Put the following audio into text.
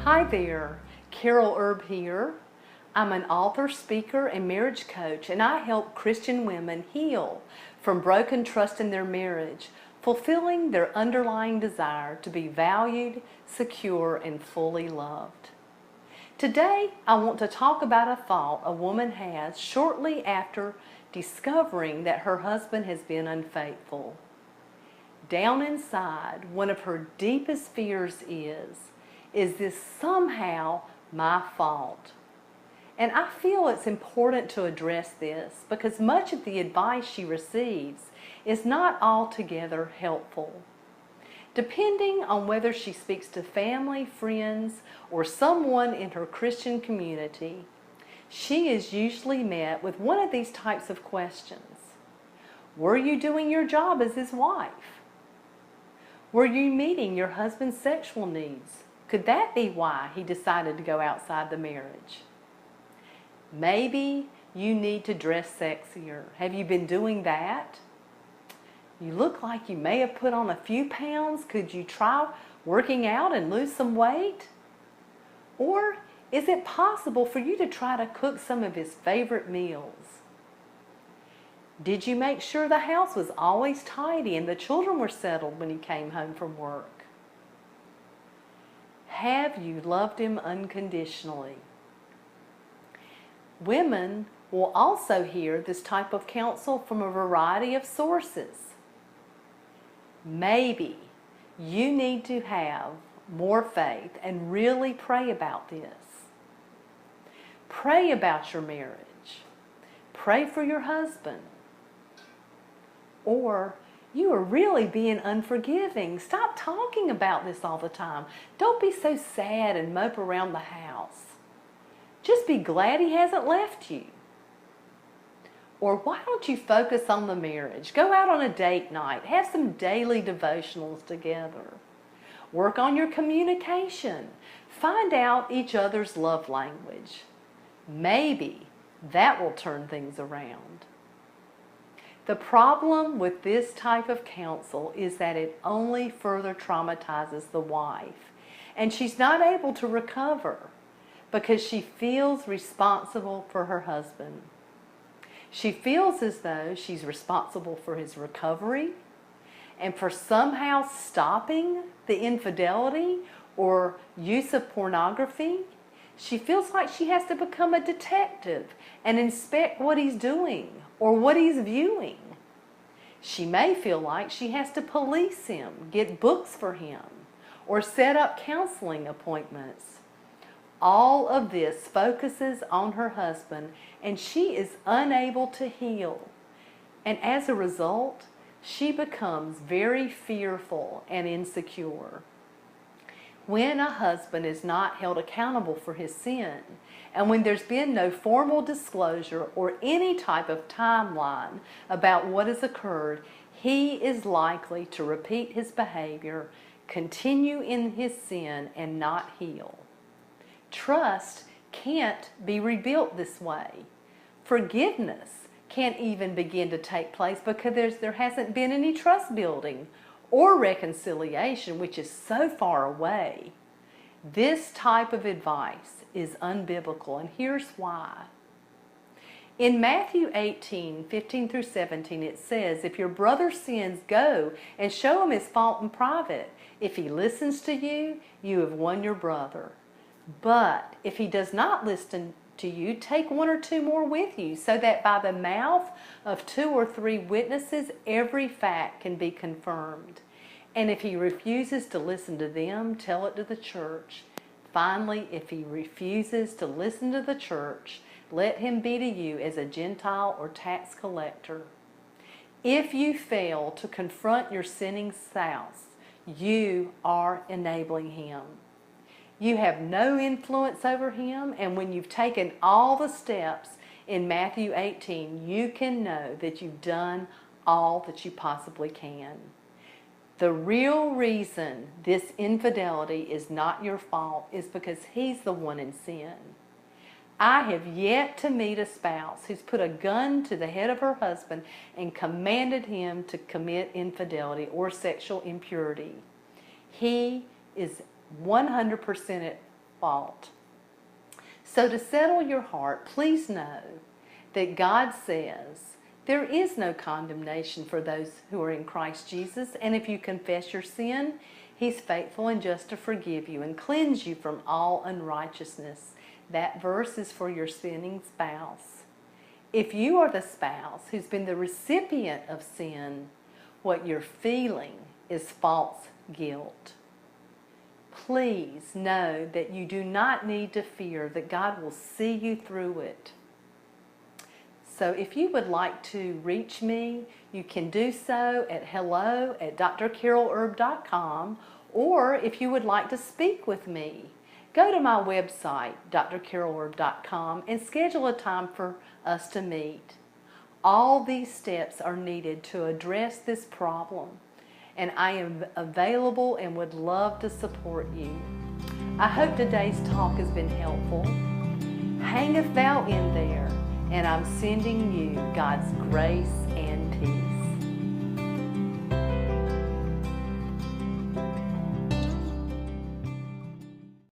Hi there, Carol Erb here. I'm an author, speaker, and marriage coach, and I help Christian women heal from broken trust in their marriage, fulfilling their underlying desire to be valued, secure, and fully loved. Today, I want to talk about a thought a woman has shortly after discovering that her husband has been unfaithful. Down inside, one of her deepest fears is this somehow my fault? And I feel it's important to address this because much of the advice she receives is not altogether helpful. Depending on whether she speaks to family, friends, or someone in her Christian community, she is usually met with one of these types of questions. Were you doing your job as his wife? Were you meeting your husband's sexual needs? Could that be why he decided to go outside the marriage? Maybe you need to dress sexier. Have you been doing that? You look like you may have put on a few pounds. Could you try working out and lose some weight? Or is it possible for you to try to cook some of his favorite meals? Did you make sure the house was always tidy and the children were settled when he came home from work? Have you loved him unconditionally? Women will also hear this type of counsel from a variety of sources. Maybe you need to have more faith and really pray about this. Pray about your marriage. Pray for your husband. Or you are really being unforgiving. Stop talking about this all the time. Don't be so sad and mope around the house. Just be glad he hasn't left you. Or why don't you focus on the marriage? Go out on a date night. Have some daily devotionals together. Work on your communication. Find out each other's love language. Maybe that will turn things around. The problem with this type of counsel is that it only further traumatizes the wife, and she's not able to recover because she feels responsible for her husband. She feels as though she's responsible for his recovery and for somehow stopping the infidelity or use of pornography. She feels like she has to become a detective and inspect what he's doing or what he's viewing. She may feel like she has to police him, get books for him, or set up counseling appointments. All of this focuses on her husband, and she is unable to heal. And as a result, she becomes very fearful and insecure. When a husband is not held accountable for his sin, and when there's been no formal disclosure or any type of timeline about what has occurred, he is likely to repeat his behavior, continue in his sin, and not heal. Trust can't be rebuilt this way. Forgiveness can't even begin to take place because there hasn't been any trust building or reconciliation, which is so far away. This type of advice is unbiblical, and here's why. In Matthew 18:15 through 17, it says, "If your brother sins, go and show him his fault in private. If he listens to you, you have won your brother. But if he does not listen to you, take one or two more with you, so that by the mouth of 2 or 3 witnesses every fact can be confirmed. And if he refuses to listen to them, tell it to the church. Finally, if he refuses to listen to the church, let him be to you as a Gentile or tax collector. If you fail to confront your sinning spouse, you are enabling him. You have no influence over him, and when you've taken all the steps in Matthew 18, you can know that you've done all that you possibly can. The real reason this infidelity is not your fault is because he's the one in sin. I have yet to meet a spouse who's put a gun to the head of her husband and commanded him to commit infidelity or sexual impurity. He is 100% fault. So to settle your heart, please know that God says there is no condemnation for those who are in Christ Jesus, and if you confess your sin, He's faithful and just to forgive you and cleanse you from all unrighteousness. That verse is for your sinning spouse. If you are the spouse who's been the recipient of sin, what you're feeling is false guilt. Please know that you do not need to fear, that God will see you through it. So if you would like to reach me, you can do so at hello@drcarolherb.com, or if you would like to speak with me, go to my website, drcarolherb.com, and schedule a time for us to meet. All these steps are needed to address this problem, and I am available and would love to support you. I hope today's talk has been helpful. Hangeth thou in there, and I'm sending you God's grace and